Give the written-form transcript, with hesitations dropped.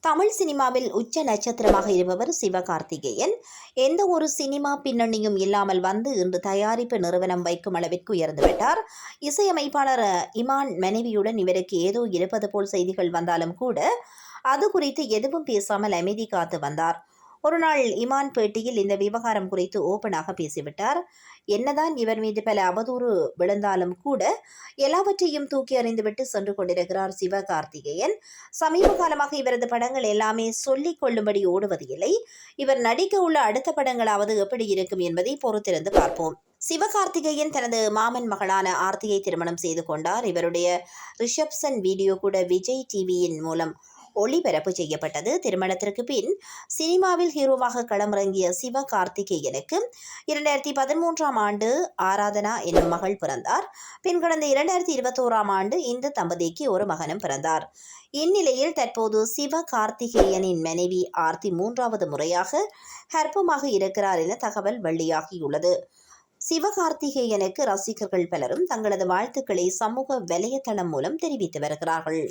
தமிழ் சினிமாவில் உச்ச நட்சத்திரமாக இருப்பவர் சிவகார்த்திகேயன். எந்த ஒரு சினிமா பின்னணியும் இல்லாமல் வந்து இன்று தயாரிப்பு நிறுவனம் வைக்கும் அளவிற்கு உயர்ந்துவிட்டார். இசையமைப்பாளர் இமான் மனைவியுடன் இவருக்கு ஏதோ இருப்பது போல் செய்திகள் வந்தாலும் கூட அது குறித்து எதுவும் பேசாமல் அமைதி காத்து வந்தார். ஒருநாள் இமான் பேட்டியில் இந்த விவகாரம் குறித்து ஓபனாக பேசிவிட்டார். என்னதான் இவர் மீது பல அவதூறு விழுந்தாலும் கூட எல்லாவற்றையும் தூக்கி அறிந்துவிட்டு சென்று கொண்டிருக்கிறார் சிவகார்த்திகேயன். சமீப காலமாக இவரது படங்கள் எல்லாமே சொல்லிக் கொள்ளும்படி ஓடுவது இல்லை. இவர் நடிக்க உள்ள அடுத்த படங்களாவது எப்படி இருக்கும் என்பதை பொறுத்திருந்து பார்ப்போம். சிவகார்த்திகேயன் தனது மாமன் மகளான ஆர்த்தியை திருமணம் செய்து கொண்டார். இவருடைய ரிசப்ஷன் வீடியோ கூட விஜய் டிவியின் மூலம் ஒளிபரப்பு செய்யப்பட்டது. திருமணத்திற்கு பின் சினிமாவில் ஹீரோவாக களமிறங்கிய சிவகார்த்திகேயனுக்கு 2013 ஆண்டு ஆராதனா என்னும் மகள் பிறந்தார். பின் கடந்த 2021 ஆண்டு இந்த தம்பதிக்கு ஒரு மகனும் பிறந்தார். இந்நிலையில் தற்போது சிவகார்த்திகேயனின் மனைவி ஆர்த்தி 3வது முறையாக கர்ப்பமாக இருக்கிறார் என தகவல் வெளியாகியுள்ளது. சிவகார்த்திகேயனுக்கு ரசிகர்கள் பலரும் தங்களது வாழ்த்துக்களை சமூக வலைதளம் மூலம் தெரிவித்து வருகிறார்கள்.